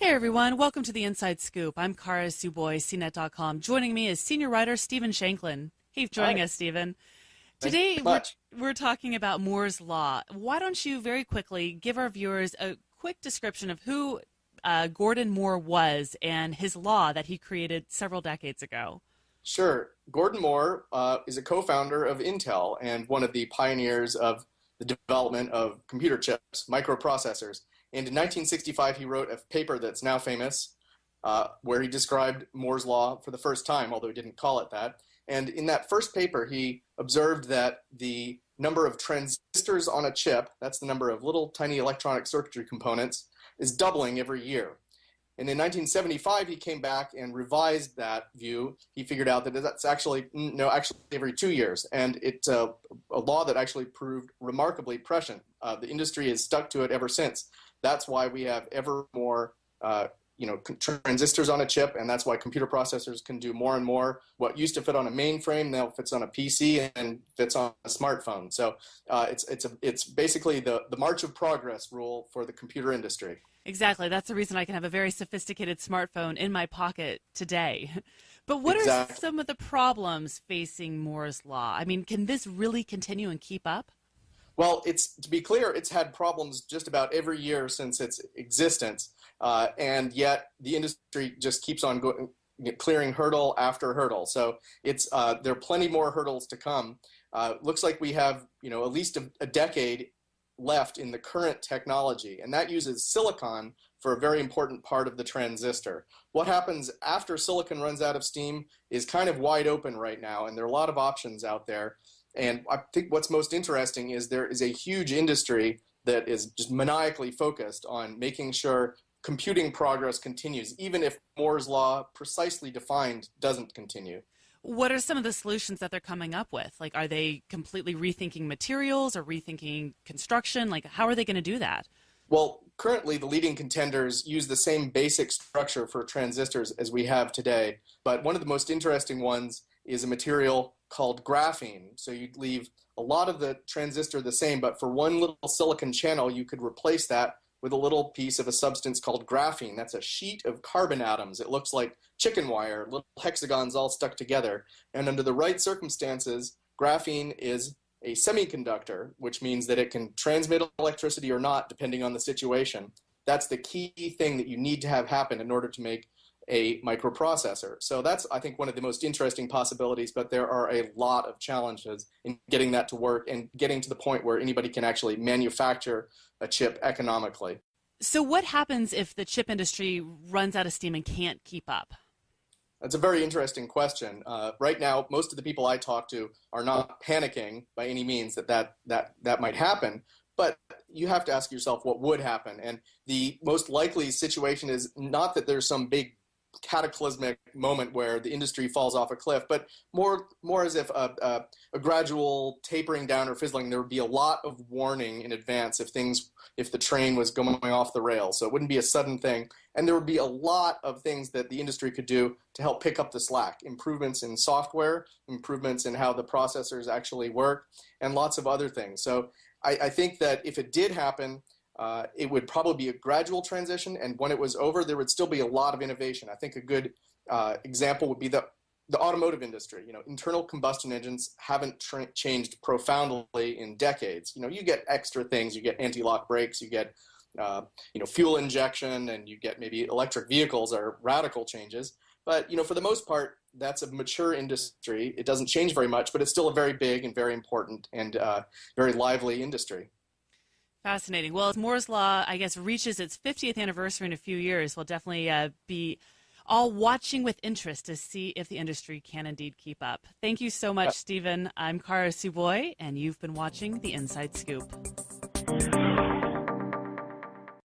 Hey everyone, welcome to the Inside Scoop. I'm Kara Suboy, CNET.com. Joining me is senior writer Stephen Shanklin. Hey, for joining us, Stephen. Today we're talking about Moore's Law. Why don't you very quickly give our viewers a quick description of who Gordon Moore was and his law that he created several decades ago? Sure. Gordon Moore is a co-founder of Intel and one of the pioneers of the development of computer chips, microprocessors. And in 1965, he wrote a paper that's now famous, where he described Moore's Law for the first time, although he didn't call it that. And in that first paper, he observed that the number of transistors on a chip, that's the number of little tiny electronic circuitry components, is doubling every year. And in 1975, he came back and revised that view. He figured out that that's actually every 2 years. And it's a law that actually proved remarkably prescient. The industry has stuck to it ever since. That's why we have ever more transistors on a chip, and that's why computer processors can do more and more. What used to fit on a mainframe now fits on a PC and fits on a smartphone. So it's basically the march of progress rule for the computer industry. Exactly. That's the reason I can have a very sophisticated smartphone in my pocket today. But what are some of the problems facing Moore's Law? I mean, can this really continue and keep up? Well, to be clear, it's had problems just about every year since its existence, and yet the industry just keeps on clearing hurdle after hurdle. So there are plenty more hurdles to come. Looks like we have at least a decade left in the current technology, and that uses silicon for a very important part of the transistor. What happens after silicon runs out of steam is kind of wide open right now, and there are a lot of options out there. And I think what's most interesting is there is a huge industry that is just maniacally focused on making sure computing progress continues, even if Moore's Law, precisely defined, doesn't continue. What are some of the solutions that they're coming up with? Like, are they completely rethinking materials or rethinking construction? Like, how are they going to do that? Well, currently the leading contenders use the same basic structure for transistors as we have today, but one of the most interesting ones is a material called graphene. So you'd leave a lot of the transistor the same, but for one little silicon channel, you could replace that with a little piece of a substance called graphene. That's a sheet of carbon atoms. It looks like chicken wire, little hexagons all stuck together. And under the right circumstances, graphene is a semiconductor, which means that it can transmit electricity or not, depending on the situation. That's the key thing that you need to have happen in order to make a microprocessor. So that's, I think, one of the most interesting possibilities, but there are a lot of challenges in getting that to work and getting to the point where anybody can actually manufacture a chip economically. So what happens if the chip industry runs out of steam and can't keep up? That's a very interesting question. Right now, most of the people I talk to are not panicking by any means that might happen, but you have to ask yourself what would happen. And the most likely situation is not that there's some big cataclysmic moment where the industry falls off a cliff, but more as if a gradual tapering down or fizzling. There would be a lot of warning in advance if the train was going off the rails. So it wouldn't be a sudden thing. And there would be a lot of things that the industry could do to help pick up the slack. Improvements in software, improvements in how the processors actually work, and lots of other things. So I think that if it did happen, it would probably be a gradual transition, and when it was over, there would still be a lot of innovation. I think a good example would be the automotive industry. Internal combustion engines haven't changed profoundly in decades. You get extra things. You get anti-lock brakes. You get fuel injection, and you get maybe electric vehicles are radical changes. But for the most part, that's a mature industry. It doesn't change very much, but it's still a very big and very important and very lively industry. Fascinating. Well, as Moore's Law, I guess, reaches its 50th anniversary in a few years, we'll definitely be all watching with interest to see if the industry can indeed keep up. Thank you so much, Stephen. I'm Kara Suboy, and you've been watching The Inside Scoop.